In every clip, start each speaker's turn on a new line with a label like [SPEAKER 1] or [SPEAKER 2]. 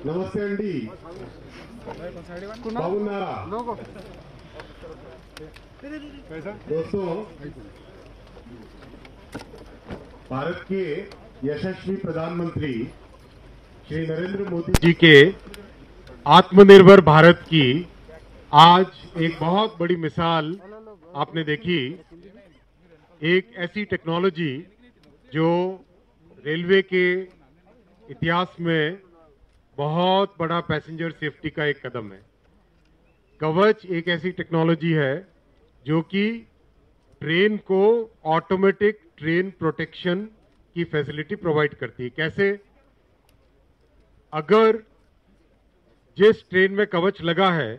[SPEAKER 1] నమస్తే అండి బాగున్నారా दोस्तों भारत के यशस्वी प्रधानमंत्री श्री नरेंद्र मोदी जी के आत्मनिर्भर भारत की आज एक बहुत बड़ी मिसाल आपने देखी। एक ऐसी टेक्नोलॉजी जो रेलवे के इतिहास में बहुत बड़ा पैसेंजर सेफ्टी का एक कदम है। कवच एक ऐसी टेक्नोलॉजी है जो कि ट्रेन को ऑटोमेटिक ट्रेन प्रोटेक्शन की फैसिलिटी प्रोवाइड करती है। कैसे? अगर जिस ट्रेन में कवच लगा है,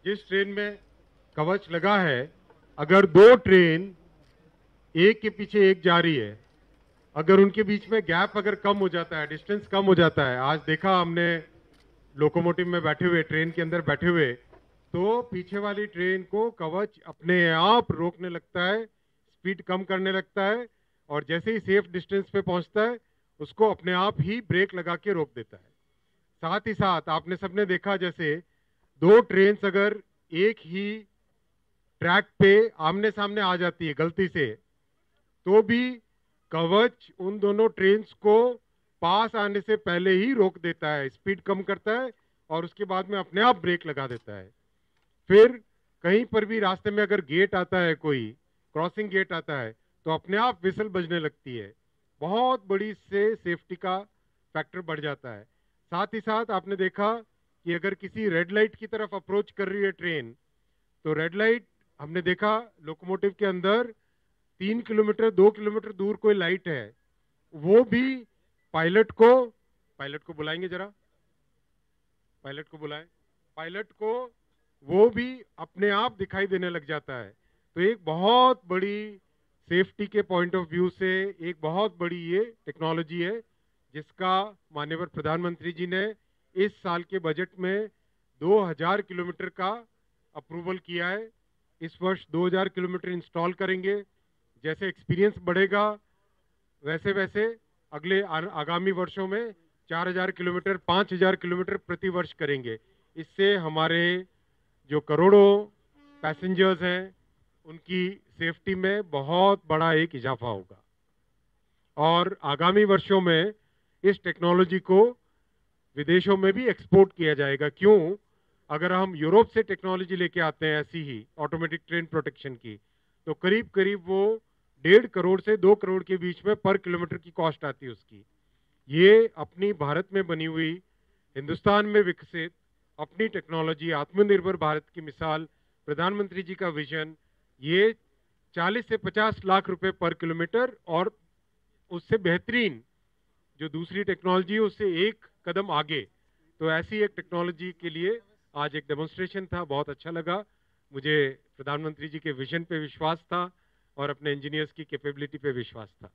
[SPEAKER 1] जिस ट्रेन में कवच लगा है, अगर दो ट्रेन एक के पीछे एक जा रही है, अगर उनके बीच में गैप अगर कम हो जाता है, डिस्टेंस कम हो जाता है, आज देखा हमने लोकोमोटिव में बैठे हुए, ट्रेन के अंदर बैठे हुए, तो पीछे वाली ट्रेन को कवच अपने आप रोकने लगता है, स्पीड कम करने लगता है, और जैसे ही सेफ डिस्टेंस पे पहुंचता है उसको अपने आप ही ब्रेक लगा के रोक देता है। साथ ही साथ आपने सबने देखा, जैसे दो ट्रेन अगर एक ही ट्रैक पे आमने सामने आ जाती है गलती से, तो भी कवच उन दोनों ट्रेन्स को पास आने से पहले ही रोक देता है, स्पीड कम करता है और उसके बाद में अपने आप ब्रेक लगा देता है। फिर कहीं पर भी रास्ते में अगर गेट आता है, कोई क्रॉसिंग गेट आता है, तो अपने आप विसल बजने लगती है। बहुत बड़ी से सेफ्टी का फैक्टर बढ़ जाता है। साथ ही साथ आपने देखा कि अगर किसी रेड लाइट की तरफ अप्रोच कर रही है ट्रेन, तो रेड लाइट हमने देखा लोकोमोटिव के अंदर 3 किलोमीटर 2 किलोमीटर दूर कोई लाइट है, वो भी पायलट को बुलाएंगे जरा, पायलट को बुलाएं, पायलट को वो भी अपने आप दिखाई देने लग जाता है। तो एक बहुत बड़ी सेफ्टी के पॉइंट ऑफ व्यू से एक बहुत बड़ी ये टेक्नोलॉजी है, जिसका माननीय प्रधानमंत्री जी ने इस साल के बजट में 2000 किलोमीटर का अप्रूवल किया है। इस वर्ष 2000 किलोमीटर इंस्टॉल करेंगे। जैसे एक्सपीरियंस बढ़ेगा वैसे वैसे अगले आगामी वर्षों में 4000 किलोमीटर 5000 किलोमीटर प्रति वर्ष करेंगे। इससे हमारे जो करोड़ों पैसेंजर्स हैं उनकी सेफ्टी में बहुत बड़ा एक इजाफा होगा, और आगामी वर्षों में इस टेक्नोलॉजी को विदेशों में भी एक्सपोर्ट किया जाएगा। क्यों? अगर हम यूरोप से टेक्नोलॉजी लेके आते हैं ऐसी ही ऑटोमेटिक ट्रेन प्रोटेक्शन की, तो करीब करीब वो 1.5 करोड़ से 2 करोड़ के बीच में पर किलोमीटर की कॉस्ट आती है उसकी। ये अपनी भारत में बनी हुई, हिंदुस्तान में विकसित अपनी टेक्नोलॉजी, आत्मनिर्भर भारत की मिसाल, प्रधानमंत्री जी का विजन, ये 40 से 50 लाख रुपए पर किलोमीटर और उससे बेहतरीन जो दूसरी टेक्नोलॉजी है उससे एक कदम आगे। तो ऐसी एक टेक्नोलॉजी के लिए आज एक डेमोन्स्ट्रेशन था, बहुत अच्छा लगा मुझे। प्रधानमंत्री जी के विजन पे विश्वास था और अपने इंजीनियर्स की कैपेबिलिटी पे विश्वास था।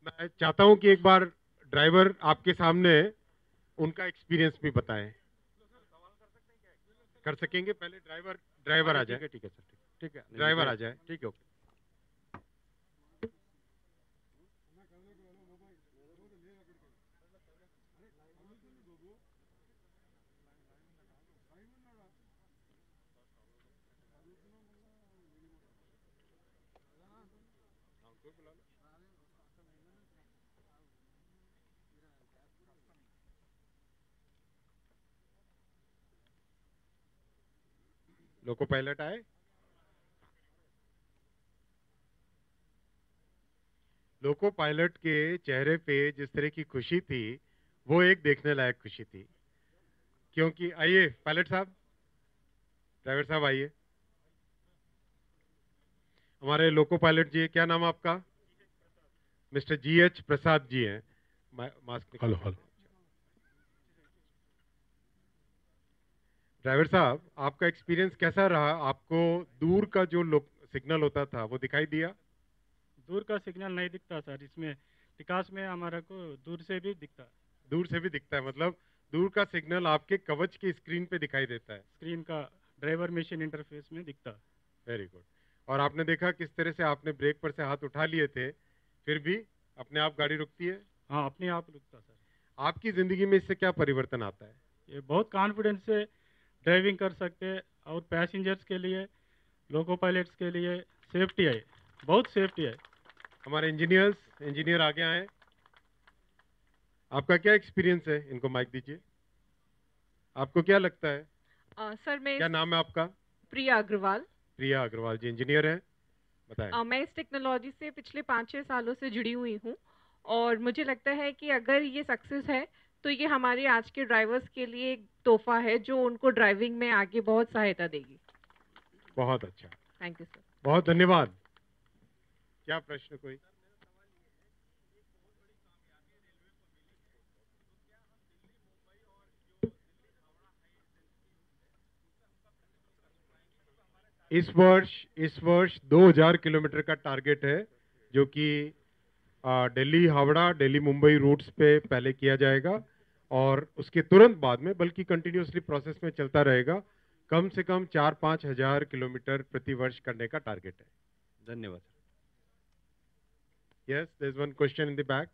[SPEAKER 1] मैं चाहता हूं कि एक बार ड्राइवर आपके सामने उनका एक्सपीरियंस भी बताएं। कर सकेंगे? पहले ड्राइवर आ जाए। ठीक है सर, ठीक है, ड्राइवर आ जाए। ठीक है, ओके। लोको पायलट आए। लोको पायलट के चेहरे पे जिस तरह की खुशी थी, वो एक देखने लायक खुशी थी। क्योंकि आइए पायलट साहब, ड्राइवर साहब आइए। हमारे लोको पायलट जी, क्या नाम है आपका? मिस्टर GH प्रसाद जी हैं। मास्क निकालो। हेलो। ड्राइवर साहब, आपका एक्सपीरियंस कैसा रहा? आपको दूर का जो सिग्नल होता था वो दिखाई दिया?
[SPEAKER 2] दूर का सिग्नल नहीं दिखता सर, इसमें विकास में हमारा को दूर से भी दिखता है।
[SPEAKER 1] दूर से भी दिखता है, मतलब दूर का सिग्नल आपके कवच की स्क्रीन पे दिखाई देता है।
[SPEAKER 2] स्क्रीन का ड्राइवर मशीन इंटरफेस में दिखता है।
[SPEAKER 1] Very good. और आपने देखा किस तरह से आपने ब्रेक पर से हाथ उठा लिए थे, फिर भी अपने आप गाड़ी रुकती है।
[SPEAKER 2] हाँ, अपने आप रुकता सर।
[SPEAKER 1] आपकी जिंदगी में इससे क्या परिवर्तन आता है?
[SPEAKER 2] ये बहुत कॉन्फिडेंस से ड्राइविंग कर सकते हैं, और पैसेंजर्स के लिए, लोको पायलट्स के लिए सेफ्टी है, बहुत सेफ्टी है।
[SPEAKER 1] हमारे इंजीनियर आगे आए। आपका क्या एक्सपीरियंस है? इनको माइक दीजिए। आपको क्या लगता है?
[SPEAKER 3] सर
[SPEAKER 1] क्या नाम है आपका?
[SPEAKER 3] प्रिया अग्रवाल।
[SPEAKER 1] प्रिया अग्रवाल जी इंजीनियर हैं, बताएं।
[SPEAKER 3] मैं इस टेक्नोलॉजी से पिछले 5-6 सालों से जुड़ी हुई हूँ, और मुझे लगता है कि अगर ये सक्सेस है तो ये हमारे आज के ड्राइवर्स के लिए एक तोहफा है जो उनको ड्राइविंग में आगे बहुत सहायता देगी।
[SPEAKER 1] बहुत अच्छा,
[SPEAKER 3] थैंक यू सर।
[SPEAKER 1] बहुत धन्यवाद। क्या प्रश्न कोई? इस वर्ष 2000 किलोमीटर का टारगेट है, जो कि दिल्ली हावड़ा, दिल्ली मुंबई रूट्स पे पहले किया जाएगा, और उसके तुरंत बाद में, बल्कि कंटिन्यूसली प्रोसेस में चलता रहेगा, कम से कम 4-5 हजार किलोमीटर प्रति वर्ष करने का टारगेट है।
[SPEAKER 4] धन्यवाद।
[SPEAKER 1] Yes, there is one question in the back.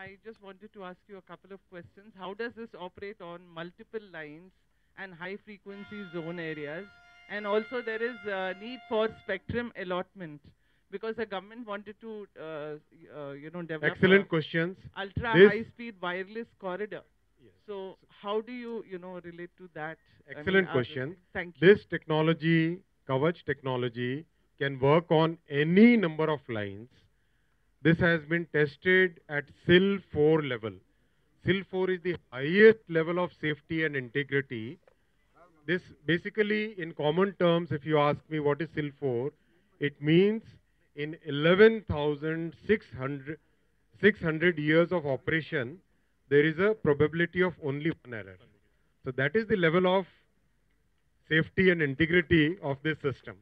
[SPEAKER 5] I just wanted to ask you a couple of questions. How does this operate on multiple lines and high frequency zone areas? And also there is a need for spectrum allotment, because the government wanted to, develop
[SPEAKER 1] Excellent questions.
[SPEAKER 5] ultra
[SPEAKER 1] This-
[SPEAKER 5] high speed wireless corridor.
[SPEAKER 1] Yes.
[SPEAKER 5] So how do you, relate to that?
[SPEAKER 1] Excellent
[SPEAKER 5] as a
[SPEAKER 1] question.
[SPEAKER 5] thing? Thank you.
[SPEAKER 1] This technology, Kavach technology, can work on any number of lines. This has been tested at SIL 4 level. SIL 4 is the highest level of safety and integrity. This basically, in common terms, if you ask me what is SIL 4, it means in 11,600 years of operation, there is a probability of only one error. So that is the level of safety and integrity of this system.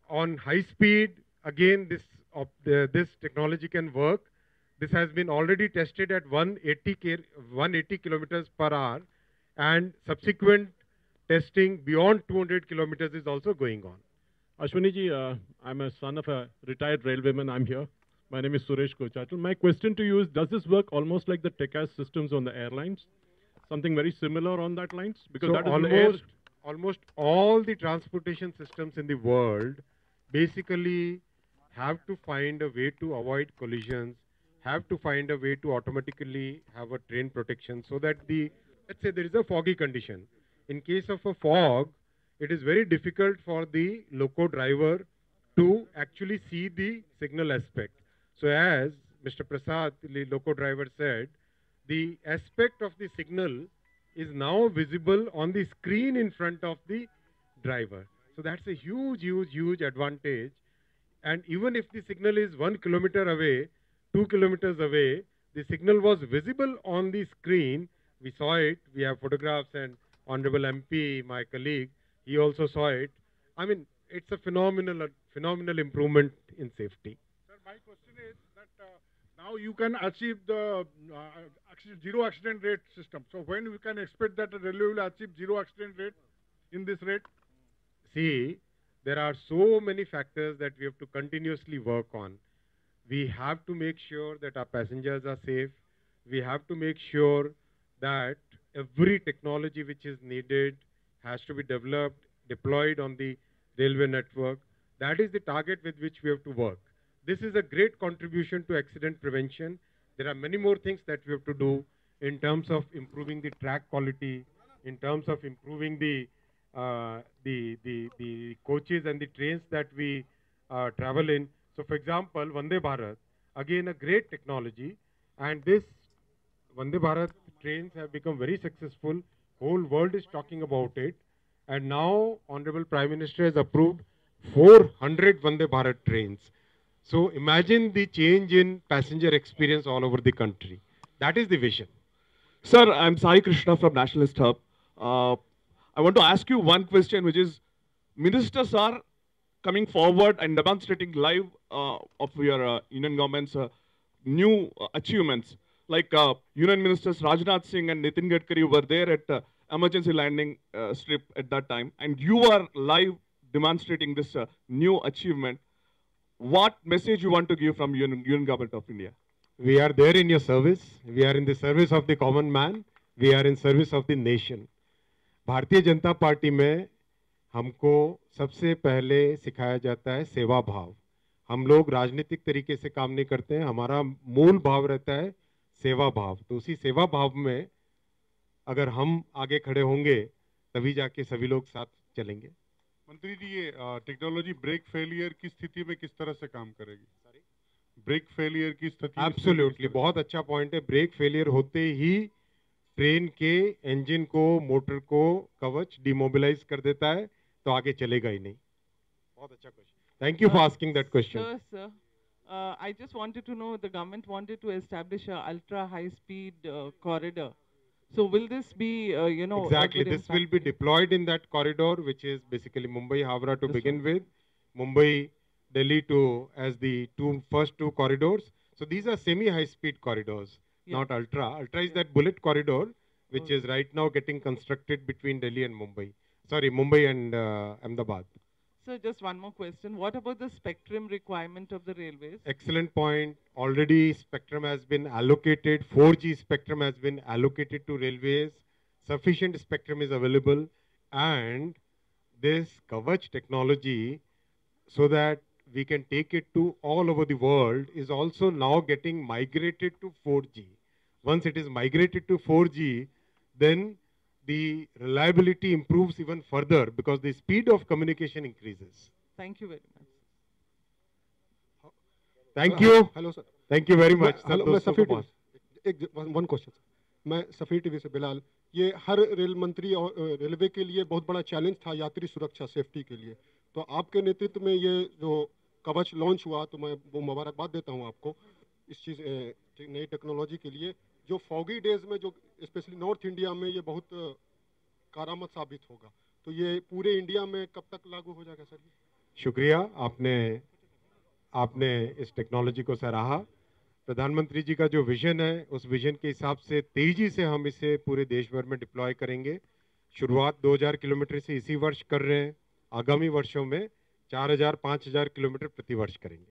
[SPEAKER 1] On high speed, again, this technology can work. This has been already tested at 180 kilometers per hour, and subsequent testing beyond 200 kilometers is also going on.
[SPEAKER 6] Ashwani ji, I'm a son of a retired railwayman. I'm here. My name is Suresh Kochatul. My question to you is, does this work almost like the TECAS systems on the airlines? Something very similar on that lines? Because
[SPEAKER 1] So
[SPEAKER 6] that is
[SPEAKER 1] almost all the transportation systems in the world basically have to find a way to avoid collisions, have to find a way to automatically have a train protection, so that let's say there is a foggy condition. In case of a fog, it is very difficult for the loco driver to actually see the signal aspect. So as Mr. Prasad, the loco driver, said, the aspect of the signal is now visible on the screen in front of the driver. So that's a huge advantage. And even if the signal is 1 kilometer away, 2 kilometers away, the signal was visible on the screen. We saw it. We have photographs, and Honorable MP, my colleague, he also saw it. I mean, it's a phenomenal improvement in safety.
[SPEAKER 7] Sir, my question is that now you can achieve the zero accident rate system. So when we can expect that the railway will achieve zero accident rate in this rate?
[SPEAKER 1] See, there are so many factors that we have to continuously work on. We have to make sure that our passengers are safe. We have to make sure that every technology which is needed has to be developed, deployed on the railway network. That is the target with which we have to work. This is a great contribution to accident prevention. There are many more things that we have to do in terms of improving the track quality, in terms of improving the coaches and the trains that we travel in. So, for example, Vande Bharat, again a great technology, and this Vande Bharat trains have become very successful. Whole world is talking about it, and now Honorable Prime Minister has approved 400 Vande Bharat trains. So imagine the change in passenger experience all over the country. That is the vision.
[SPEAKER 8] Sir, I'm Sai Krishna from Nationalist Hub. I want to ask you one question, which is, ministers are coming forward and demonstrating live of your Union government's new achievements. Like Union Ministers Rajnath Singh and Nitin Gadkari were there at emergency landing strip at that time, and you are live demonstrating this new achievement. What message you want to give from Union Government of India?
[SPEAKER 1] We are there in your service. We are in the service of the common man. We are in service of the nation. Bharatiya Janata party में हमको सबसे पहले सिखाया जाता है सेवा भाव. हम लोग राजनीतिक तरीके से काम नहीं करते हैं. हमारा मूल भाव रहता है सेवा भाव. तो उसी सेवा भाव में अगर हम आगे खड़े होंगे तभी जाके सभी लोग साथ चलेंगे.
[SPEAKER 7] मंत्री जी, ये टेक्नोलॉजी ब्रेक फेलियर की स्थिति में किस तरह से काम करेगी? ब्रेक फेलियर की स्थिति?
[SPEAKER 1] एब्सोल्युटली, बहुत अच्छा पॉइंट है. ब्रेक फेलियर होते ही ट्रेन के इंजन को, मोटर को कवच डिमोबिलाइज कर देता है, तो आगे चलेगा ही नहीं. बहुत अच्छा question. Thank you for asking that question.
[SPEAKER 5] Sir, I just wanted to know, the government wanted to establish a ultra high speed corridor. So will this be,
[SPEAKER 1] Exactly, this will be deployed in that corridor, which is basically Mumbai-Howrah to begin with, Mumbai-Delhi as the first two corridors. So these are semi-high speed corridors, not ultra. Ultra is that bullet corridor, which is right now getting constructed between Delhi and Mumbai. Sorry, Mumbai and Ahmedabad.
[SPEAKER 5] Sir, just one more question. What about the spectrum requirement of the railways?
[SPEAKER 1] Excellent point. Already spectrum has been allocated. 4G spectrum has been allocated to railways. Sufficient spectrum is available. And this Kavach technology, so that we can take it to all over the world, is also now getting migrated to 4G. Once it is migrated to 4G, then the reliability improves even further because the speed of communication increases.
[SPEAKER 5] Thank you very much.
[SPEAKER 1] Thank you.
[SPEAKER 4] Hello sir.
[SPEAKER 1] Thank you very much.
[SPEAKER 4] Hello, मैं सफीर TV, एक one question sir. मैं सफीर TV से बिलाल. ये हर rail मंत्री और railway के लिए बहुत बड़ा चैलेंज था यात्री सुरक्षा, सेफ्टी के लिए. तो आपके नेतृत्व में ये जो कवच लॉन्च हुआ, तो मैं वो मुबारकबाद देता हूँ आपको इस चीज़ नई टेक्नोलॉजी के लिए. जो फॉगी डेज में, जो स्पेशली नॉर्थ इंडिया में ये बहुत कारामद साबित होगा, तो ये पूरे इंडिया में कब तक लागू हो जाएगा सर?
[SPEAKER 1] शुक्रिया, आपने इस टेक्नोलॉजी को सराहा. प्रधानमंत्री जी का जो विजन है, उस विजन के हिसाब से तेजी से हम इसे पूरे देश भर में डिप्लॉय करेंगे. शुरुआत 2000 किलोमीटर से इसी वर्ष कर रहे हैं. आगामी वर्षों में 4000-5000 किलोमीटर प्रति वर्ष करेंगे.